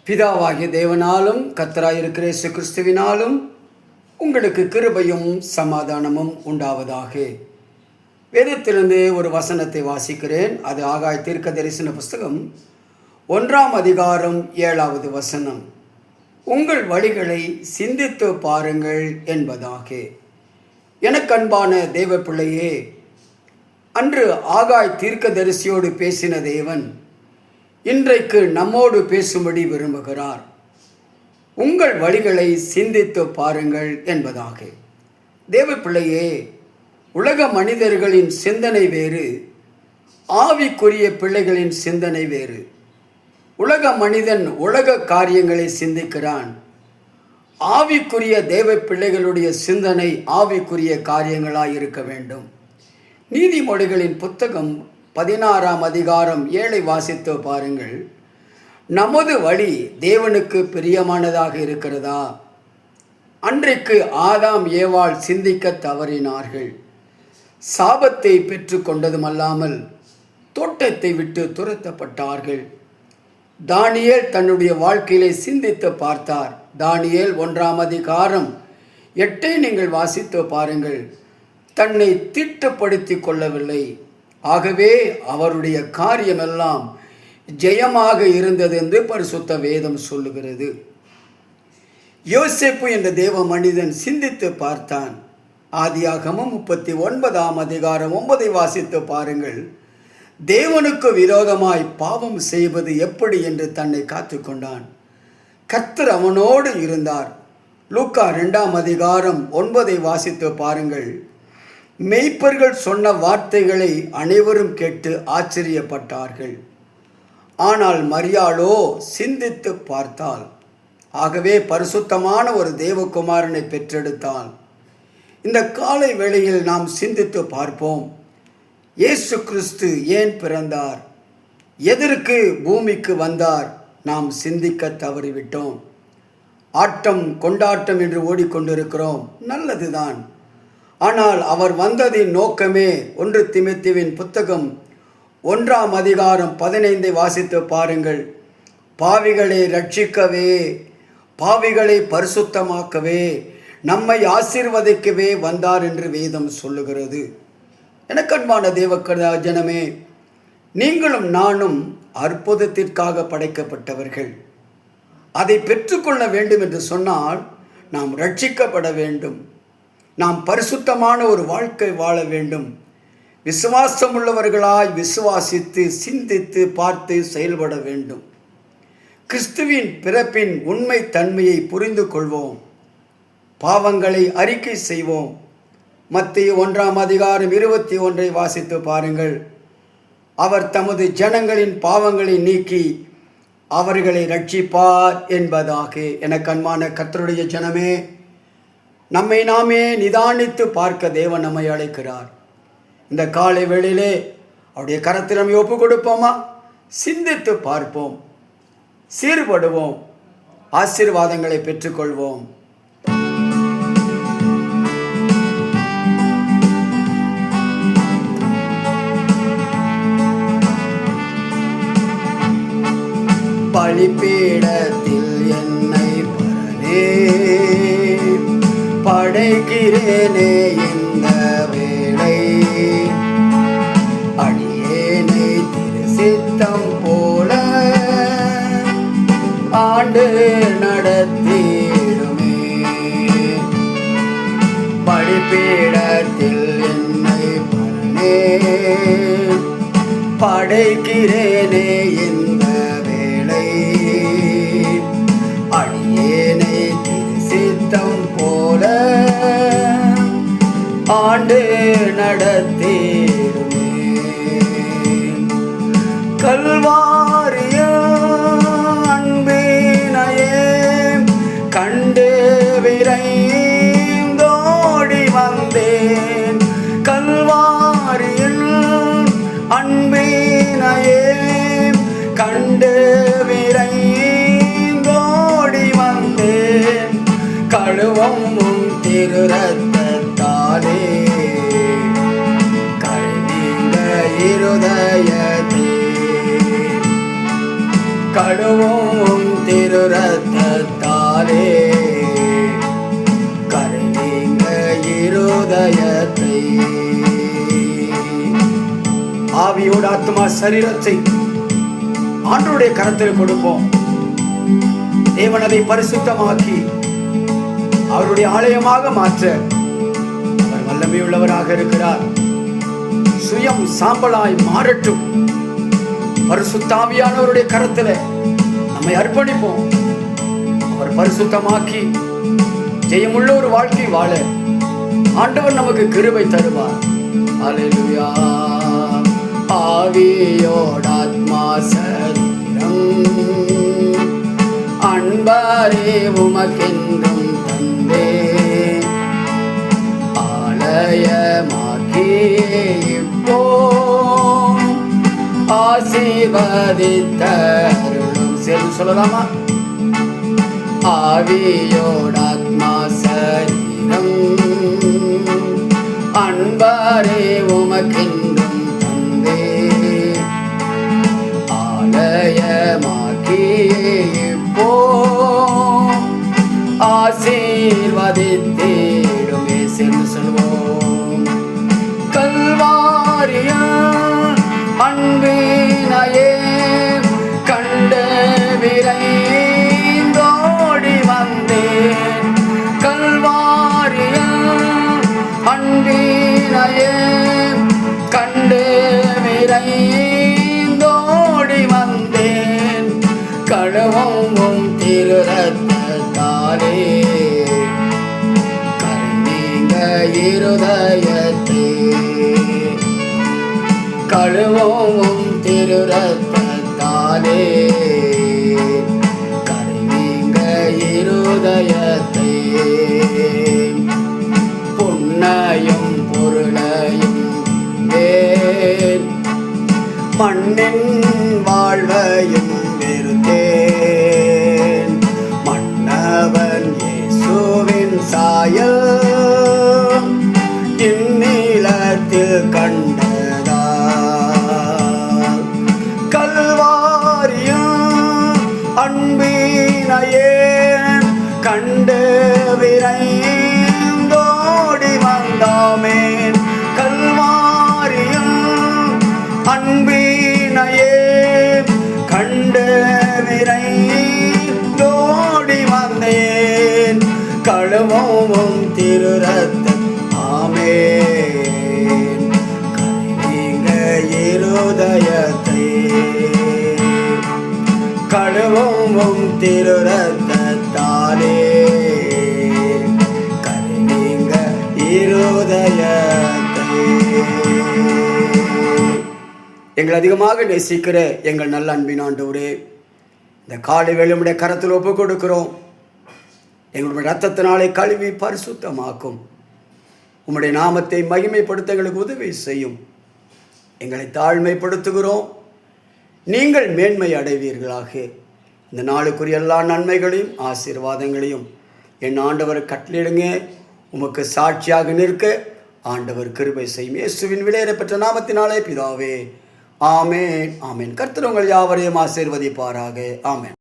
பிதாவாகிய தேவனாலும் கர்த்தராயிருக்கிற இயேசு கிறிஸ்துவினாலும் உங்களுக்கு கிருபையும் சமாதானமும் உண்டாவதாக. வேதத்திலிருந்து ஒரு வசனத்தை வாசிக்கிறேன். அது ஆகாய தீர்க்க தரிசன புஸ்தகம் 1ஆம் அதிகாரம் 7வது வசனம். உங்கள் வழிகளை சிந்தித்து பாருங்கள் என்பதாக. எனக்கு அன்பான தேவ பிள்ளையே, அன்று ஆகாய் தீர்க்கதரிசியோடு பேசின தேவன் இன்றைக்கு நம்மோடு பேசும்படி விரும்புகிறார். உங்கள் வழிகளை சிந்தித்து பாருங்கள் என்பதாக. தேவ பிள்ளையே, உலக மனிதர்களின் சிந்தனை வேறு, ஆவிக்குரிய பிள்ளைகளின் சிந்தனை வேறு. உலக மனிதன் உலக காரியங்களை சிந்திக்கிறான். ஆவிக்குரிய தேவ பிள்ளைகளுடைய சிந்தனை ஆவிக்குரிய காரியங்களாய் இருக்க வேண்டும். நீதிமொழிகளின் புத்தகம் 16ஆம் அதிகாரம் 7 வாசித்து பாருங்கள். நமது வழி தேவனுக்கு பிரியமானதாக இருக்கிறதா? அன்றைக்கு ஆதாம் ஏவாள் சிந்திக்க தவறினார்கள். சாபத்தை பெற்று கொண்டதுமல்லாமல் தோட்டத்தை விட்டு துரத்தப்பட்டார்கள். தானியேல் தன்னுடைய வாழ்க்கையிலே சிந்தித்து பார்த்தார். தானியேல் 1ஆம் அதிகாரம் 8 நீங்கள் வாசித்து பாருங்கள். தன்னை தீட்டுப்படுத்தி கொள்ளவில்லை. ஆகவே அவருடைய காரியமெல்லாம் ஜெயமாக இருந்தது என்று பரிசுத்த வேதம் சொல்லுகிறது. யோசேப்பு என்ற தேவ மனிதன் சிந்தித்து பார்த்தான். ஆதியாகமம் 39ஆம் அதிகாரம் 9 வாசித்து பாருங்கள். தேவனுக்கு விரோதமாய் பாவம் செய்வது எப்படி என்று தன்னை காத்து கொண்டான். கர்த்தர் அவனோடு இருந்தார். லூக்கா 2ஆம் அதிகாரம் 9 வாசித்து பாருங்கள். மெய்ப்பர்கள் சொன்ன வார்த்தைகளை அனைவரும் கேட்டு ஆச்சரியப்பட்டார்கள். ஆனால் மரியாளோ சிந்தித்து பார்த்தாள். ஆகவே பரிசுத்தமான ஒரு தேவகுமாரனை பெற்றெடுத்தாள். இந்த காலை வேளையில் நாம் சிந்தித்து பார்ப்போம். இயேசு கிறிஸ்து ஏன் பிறந்தார்? எதற்கு பூமிக்கு வந்தார்? நாம் சிந்திக்க தவறிவிட்டோம். ஆட்டம் கொண்டாட்டம் என்று ஓடிக்கொண்டிருக்கிறோம். நல்லதுதான். ஆனால் அவர் வந்ததின் நோக்கமே 1 தீமோத்தேயுவின் புத்தகம் 1ஆம் அதிகாரம் 15 வாசித்து பாருங்கள். பாவிகளை ரட்சிக்கவே, பாவிகளை பரிசுத்தமாக்கவே, நம்மை ஆசீர்வதிக்கவே வந்தார் என்று வேதம் சொல்லுகிறது. எனக்கன்பான தேவ ஜனமே, நீங்களும் நானும் அற்புதத்திற்காக படைக்கப்பட்டவர்கள். அதை பெற்றுக்கொள்ள வேண்டும் என்று சொன்னால் நாம் ரட்சிக்கப்பட வேண்டும். நாம் பரிசுத்தமான ஒரு வாழ்க்கை வாழ வேண்டும். விசுவாசம் உள்ளவர்களாய் விசுவாசித்து சிந்தித்து பார்த்து செயல்பட வேண்டும். கிறிஸ்துவின் பிறப்பின் உண்மை தன்மையை புரிந்து கொள்வோம். பாவங்களை அறிக்கை செய்வோம். மத்தேயு 1ஆம் அதிகாரம் 21 வாசித்து பாருங்கள். அவர் தமது ஜனங்களின் பாவங்களை நீக்கி அவர்களை ரட்சிப்பார் என்பதாக. எனக்கு அன்பான கர்த்தருடைய ஜனமே, நம்மை நாமே நிதானித்து பார்க்க தேவன் நம்மை அழைக்கிறார். இந்த காலை வேளையிலே அவருடைய கரத்தில் நம்மை ஒப்பு கொடுப்போமா? சிந்தித்து பார்ப்போம், சீர்படுவோம், ஆசீர்வாதங்களை பெற்றுக்கொள்வோம். பலிபீடத்தில் என்னை பரனே படைக்கிறேனே இந்த வேளை, அடியேனை திருசித்தம் போல ஆண்டு நடத்திடுமே. பலிபீடத்தில் என்னை பரனே படைக்கிறேனே இந்த வேளை, அடியேனை திருசித்தம் போல ஆண்டு நடத்திடுமே. கல்வாரிய அன்பினையே கண்டு விரைந்தோடி வந்தேன். கல்வாரியில் அன்பினையே கண்டு விரைந்தோடி வந்தேன். கழுவும் திரு ரத்தத்தாலே கழுவிங்க இருதயத்தே கழுவும் திரு ரத்தத்தாலே கரை நீங்க இருதயத்தை. ஆவியோடு ஆத்மா சரீரத்தை ஆண்டவருடைய கரத்தில் கொடுப்போம். தேவன் அதை பரிசுத்தமாக்கி அவருடைய ஆலயமாக மாற்ற அவர் வல்லமை உள்ளவராக இருக்கிறார். சுயம் சாம்பலாய் மாறட்டும். பரிசுத்தாவியானவருடைய கரத்தில் நம்மை அர்ப்பணிப்போம். அவர் பரிசுத்தமாக்கி ஜெயமுள்ள ஒரு வாழ்க்கை வாழ ஆண்டவர் நமக்கு கிருபை தருவார். அல்லேலூயா. ஆவியோட ஆத்மா சரீரம் அன்பாரே உமக்கென்றும் தந்தே ஆலயமாக்கி இப்போ ஆசீர்வதித்த அருளும். சேர்ந்து சொல்லலாமா? ஆவியோட ஆத்மா சரீரம் அன்பாரே உமக்கென்றும் தந்தே ஆலயமாக்கி இப்போ ஆசீர்வதித்திடுமே. சேர்ந்து சொல்வோம். கல்வாரியா அன்பினையே கண்டு விரைந்தோடி வந்தேன். கல்வாரிய அன்பினையே கண்டு விரைந்தோடி வந்தேன். கழுவும் திரு ரத்தத்தாலே கரை நீங்க இருதயத்தை. கழுவும் திரு ரத்தத்தாலே கரை நீங்க இருதயத்தை. பொன்னையும் பொருளையும் வேன் மண்ணின் வாழ்வையும் வெறுத்தேன். மன்னவன் இயேசுவின் சாயல் இந்நிலத்தில் கண்ட அன்பினையே கண்டு விரைந்தோடி வந்தோமேன். கல்வாரியும் அன்பினையே கண்டு விரைந்தோடி வந்தேன். கழுவும் திரு ரத்தம் ஆமென். கரை நீங்க இருதயத்தை. கழுவும் திரு ரத்தத்தாலே கரை நீங்க இருதயத்தை. எங்களை அதிகமாக நேசிக்கிற எங்கள் நல்ல அன்பின் ஆண்டவரே, இந்த காலை வேளை உம்முடைய கரத்தில் ஒப்புக் கொடுக்கிறோம். எங்களுடைய ரத்தத்தினாலே கழுவி பரிசுத்தமாக்கும். உம்முடைய நாமத்தை மகிமைப்படுத்த எங்களுக்கு உதவி செய்யும். எங்களை தாழ்மைப்படுத்துகிறோம். நீங்கள் மேன்மை அடைவீர்களாக. இந்த நாளுக்குரிய எல்லா நன்மைகளையும் ஆசீர்வாதங்களையும் என் ஆண்டவர் கட்டளையிடுங்க. உமக்கு சாட்சியாக நிற்க ஆண்டவர் கிருபை செய்யும். இயேசுவின் விலையேறப்பெற்ற நாமத்தினாலே பிதாவே, ஆமென் ஆமென். கர்த்தர் உங்கள் யாவரையும் ஆசீர்வதிப்பாராக. ஆமென்.